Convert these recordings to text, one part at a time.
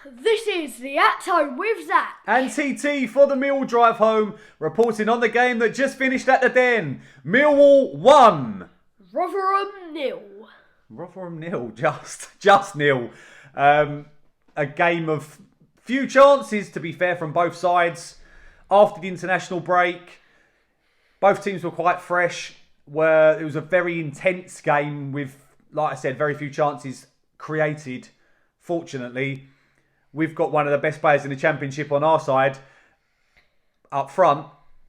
This is the At Home with Zac and TT for the Millwall drive home, reporting on the game that just finished at the Den. Millwall 1. Rotherham 0. Rotherham 0, just nil. A game of few chances, to be fair, from both sides. After the international break, both teams were quite fresh. It was a very intense game with, like I said, very few chances created. Fortunately, we've got one of the best players in the Championship on our side up front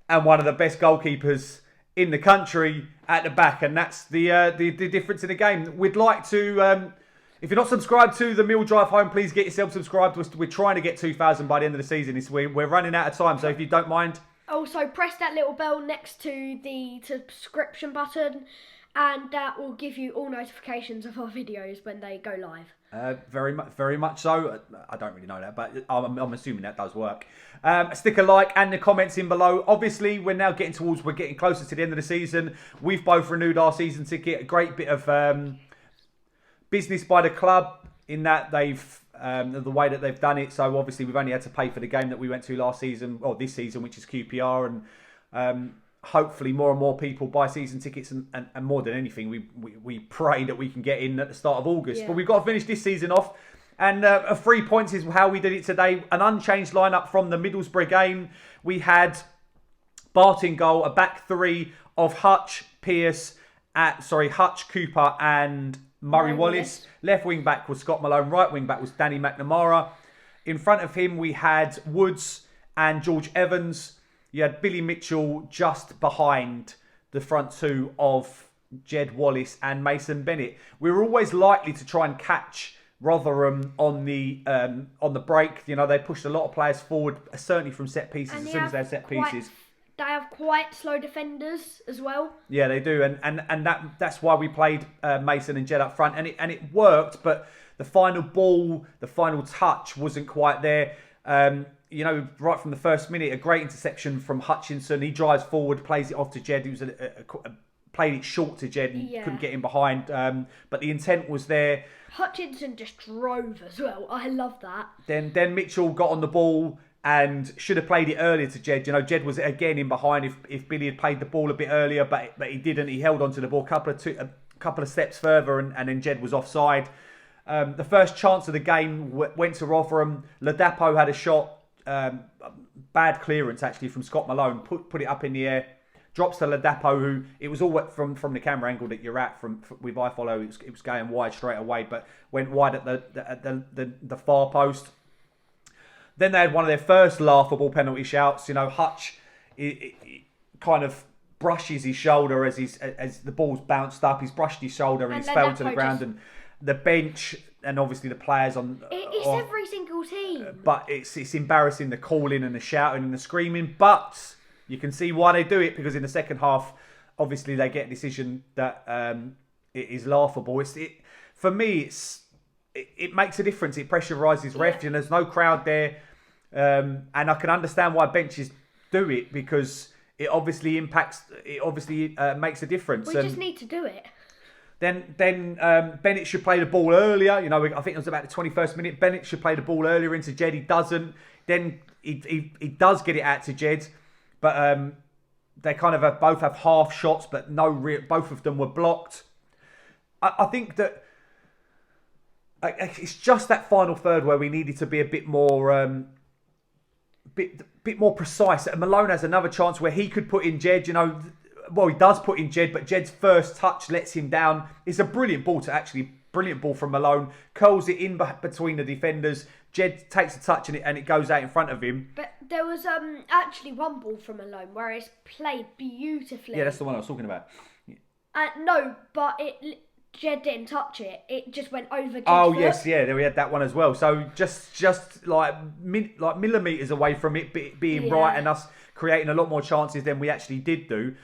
and one of the best goalkeepers in the country at the back. And that's the difference in the game. We'd like to, if you're not subscribed to the Mill Drive Home, please get yourself subscribed. We're trying to get 2,000 by the end of the season. We're running out of time, so if you don't mind. Also, press that little bell next to the subscription button, and that will give you all notifications of our videos when they go live. Very much so. I don't really know that, but I'm assuming that does work. Stick a like and the comments in below. Obviously, we're getting closer to the end of the season. We've both renewed our season ticket. A great bit of business by the club in that they've the way that they've done it. So obviously, we've only had to pay for the game that we went to last season or this season, which is QPR, and hopefully more and more people buy season tickets, and more than anything, we pray that we can get in at the start of August. Yeah. But we've got to finish this season off, and 3 points is how we did it today. An unchanged lineup from the Middlesbrough game. We had Bart in goal, a back three of Hutch, Cooper and Murray Wallace. Left wing back was Scott Malone. Right wing back was Danny McNamara. In front of him we had Woods and George Evans. You had Billy Mitchell just behind the front two of Jed Wallace and Mason Bennett. We were always likely to try and catch Rotherham on the break. You know, they pushed a lot of players forward, certainly from set pieces, as soon as they had set pieces. They have quite slow defenders as well. Yeah, they do, and that's why we played Mason and Jed up front, and it worked. But the final ball, the final touch wasn't quite there. You know, right from the first minute, a great interception from Hutchinson. He drives forward, plays it off to Jed. He was played it short to Jed and couldn't get in behind. But the intent was there. Hutchinson just drove as well. I love that. Then Mitchell got on the ball and should have played it earlier to Jed. You know, Jed was again in behind if Billy had played the ball a bit earlier, but he didn't. He held onto the ball a couple of steps further, and then Jed was offside. The first chance of the game went to Rotherham. Ladapo had a shot. Bad clearance actually from Scott Malone. Put it up in the air. Drops to Ladapo, who it was all from the camera angle that you're at with iFollow. It was going wide straight away, but went wide at the far post. Then they had one of their first laughable penalty shouts. You know, Hutch it kind of brushes his shoulder as the ball's bounced up. He's brushed his shoulder and he's fell to the ground. And the bench and obviously the players on. It's every single team. But it's embarrassing, the calling and the shouting and the screaming. But you can see why they do it, because in the second half, obviously they get a decision that it is laughable. For me, it makes a difference. It pressurises refs, and there's no crowd there. And I can understand why benches do it, because it obviously impacts. It obviously makes a difference. We just need to do it. Then Bennett should play the ball earlier. You know, I think it was about the 21st minute. Bennett should play the ball earlier into Jed. He doesn't. Then he does get it out to Jed, but they kind of both have half shots, but both of them were blocked. I think that it's just that final third where we needed to be a bit more. Bit more precise. Malone has another chance where he could put in Jed. You know, well, he does put in Jed, but Jed's first touch lets him down. It's a brilliant ball from Malone. Curls it in between the defenders. Jed takes a touch and it goes out in front of him. But there was actually one ball from Malone where it's played beautifully. Yeah, that's the one I was talking about. No, but Jed didn't touch it. It just went over Jed's foot. Yes, there we had that one as well. So just like millimetres away from it being right and us creating a lot more chances than we actually did do.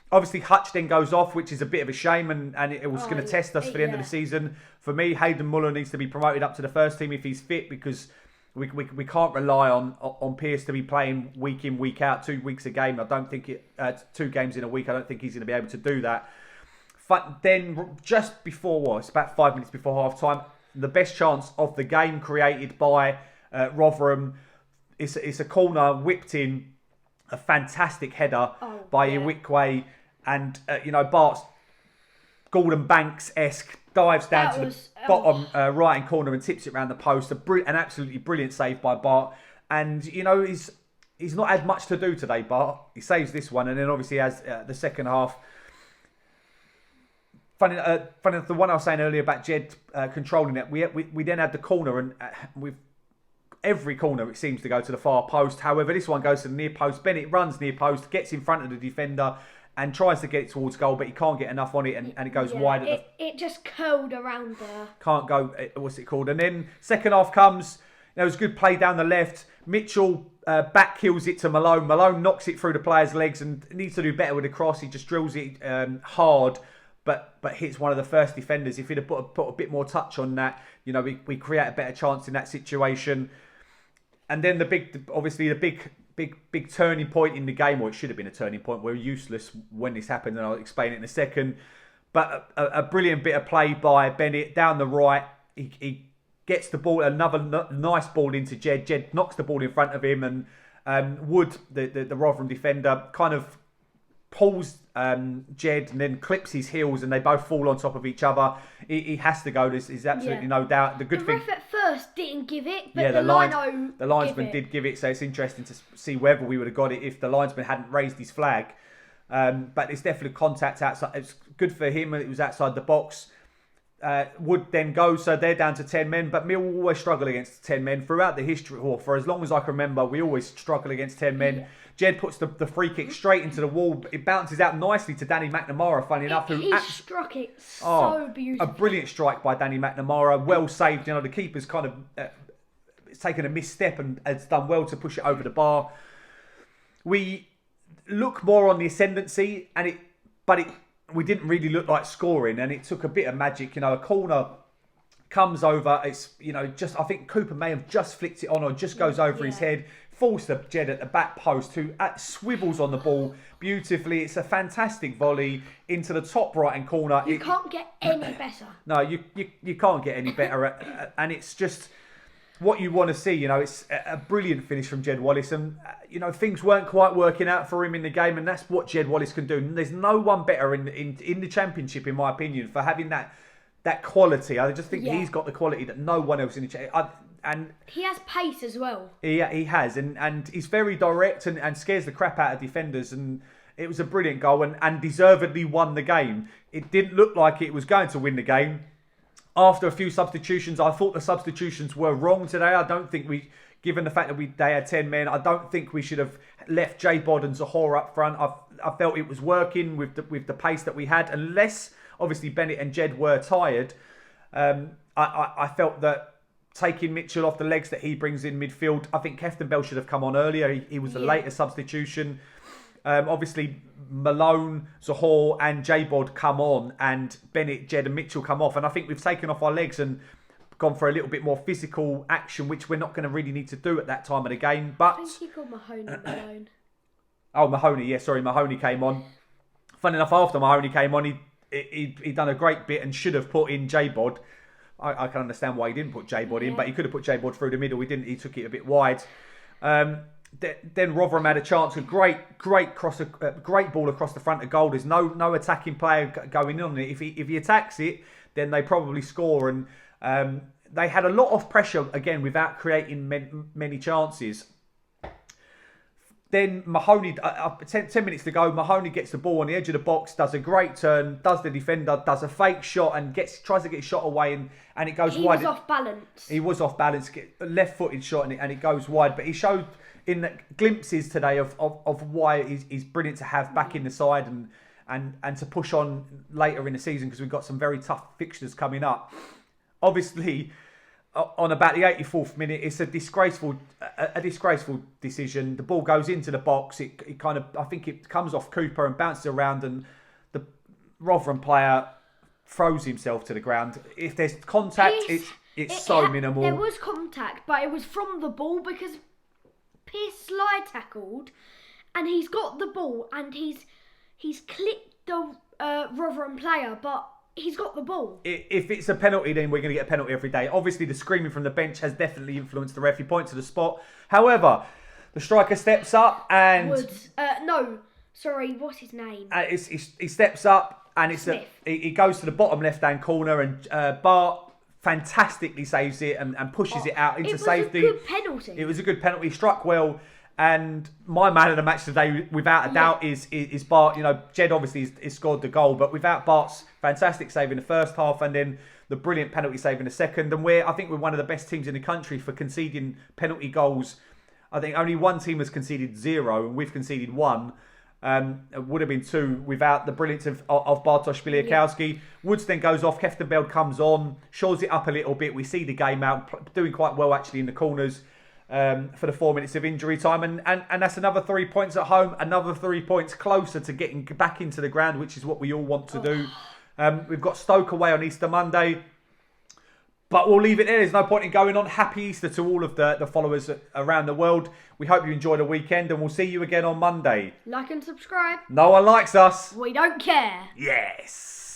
Obviously, Hutch then goes off, which is a bit of a shame, and it was going to test us for the end of the season. For me, Hayden Muller needs to be promoted up to the first team if he's fit, because we can't rely on Pearce to be playing week in, week out, 2 weeks a game. I don't think 2 games in a week. I don't think he's going to be able to do that. But then just before, it's about 5 minutes before half time, the best chance of the game created by Rotherham. It's a corner whipped in, a fantastic header by Iwikwe, and Bart's Gordon Banks-esque dives down to the bottom right hand corner and tips it around the post. An absolutely brilliant save by Bart, and he's not had much to do today, Bart. He saves this one, and then obviously has the second half. Funny, the one I was saying earlier about Jed controlling it. We then had the corner, and with every corner it seems to go to the far post. However, this one goes to the near post. Bennett runs near post, gets in front of the defender, and tries to get it towards goal, but he can't get enough on it, and it goes wide. It just curled around there. Can't go. What's it called? And then second half comes. There was good play down the left. Mitchell back kills it to Malone. Malone knocks it through the player's legs and needs to do better with the cross. He just drills it hard. But hits one of the first defenders. If he'd have put a bit more touch on that, we create a better chance in that situation. And then the big turning point in the game, or it should have been a turning point. We're useless when this happened, and I'll explain it in a second. But a brilliant bit of play by Bennett down the right. He gets the ball, another nice ball into Jed. Jed knocks the ball in front of him, and Wood, the Rotherham defender, kind of pulls Jed and then clips his heels, and they both fall on top of each other. He has to go. There's absolutely no doubt. The ref at first didn't give it, but the linesman did give it. So it's interesting to see whether we would have got it if the linesman hadn't raised his flag. But it's definitely contact outside. It's good for him. It was outside the box. Wood then goes, so they're down to 10 men. But Millwall always struggle against 10 men throughout the history, or for as long as I can remember, we always struggle against 10 men. Yeah. Jed puts the free kick straight into the wall. It bounces out nicely to Danny McNamara, funny enough. He struck it so beautifully. A brilliant strike by Danny McNamara. Well saved. The keeper's kind of taken a misstep and has done well to push it over the bar. We look more on the ascendancy, but we didn't really look like scoring, and it took a bit of magic. A corner comes over. It's I think Cooper may have just flicked it on, or just goes over his head. Falls to Jed at the back post, who swivels on the ball beautifully. It's a fantastic volley into the top right-hand corner. You can't get any better. No, you can't get any better. And it's just what you want to see. It's a brilliant finish from Jed Wallace. And, things weren't quite working out for him in the game. And that's what Jed Wallace can do. And there's no one better in the Championship, in my opinion, for having that quality. I just think he's got the quality that no one else in the Championship. And he has pace as well. He has, and he's very direct and scares the crap out of defenders. And it was a brilliant goal and deservedly won the game. It didn't look like it was going to win the game. After a few substitutions, I thought the substitutions were wrong today. I don't think given the fact that they had 10 men, I don't think we should have left J-Bod and Zahora up front. I felt it was working with the pace that we had, unless obviously Bennett and Jed were tired. I felt that taking Mitchell off the legs that he brings in midfield, I think Kefton Bell should have come on earlier. He was a later substitution. Obviously, Malone, Zahor and J-Bod come on, and Bennett, Jed and Mitchell come off. And I think we've taken off our legs and gone for a little bit more physical action, which we're not going to really need to do at that time of the game. But I think he called Mahoney Malone. Oh, Mahoney. Yeah, sorry, Mahoney came on. Funny enough, after Mahoney came on, he done a great bit and should have put in J-Bod. I can understand why he didn't put J-Bod in, but he could have put J-Bod through the middle. He didn't. He took it a bit wide. Then Rotherham had a chance. A great ball across the front of goal. There's no attacking player going on it. If he attacks it, then they probably score. And they had a lot of pressure again without creating many chances. Then Mahoney, 10 minutes to go, Mahoney gets the ball on the edge of the box, does a great turn, does the defender, does a fake shot and tries to get his shot away and it goes wide. He was off balance. He was off balance, left-footed shot and it goes wide. But he showed in the glimpses today of why he's brilliant to have back in the side and to push on later in the season, because we've got some very tough fixtures coming up. Obviously, on about the 84th minute, it's a disgraceful decision. The ball goes into the box. It kind of, I think it comes off Cooper and bounces around, and the Rotherham player throws himself to the ground. If there's contact, it's so minimal. There was contact, but it was from the ball, because Pierce slide tackled, and he's got the ball and he's clipped the Rotherham player, but he's got the ball. If it's a penalty, then we're going to get a penalty every day. Obviously, the screaming from the bench has definitely influenced the ref. He points to the spot. However, the striker steps up and... Woods. No. Sorry, what's his name? He steps up and Smith. he goes to the bottom left-hand corner and Bart fantastically saves it and pushes it out into safety. It was a good penalty. It was a good penalty. Struck well. And my man of the match today, without a doubt, is Bart. You know, Jed obviously has scored the goal, but without Bart's fantastic save in the first half and then the brilliant penalty save in the second, and I think we're one of the best teams in the country for conceding penalty goals. I think only one team has conceded 0, and we've conceded 1. It would have been 2 without the brilliance of Bartosz Biliakowski. Yeah. Woods then goes off. Keftenbeld comes on, shores it up a little bit. We see the game out, doing quite well actually in the corners. For the 4 minutes of injury time, and that's another 3 points at home, another 3 points closer to getting back into the ground, which is what we all want to do. We've got Stoke away on Easter Monday, but we'll leave it there. There's no point in going on. Happy Easter to all of the followers around the world. We hope you enjoy the weekend, and we'll see you again on Monday. Like and subscribe. No one likes us. We don't care. Yes.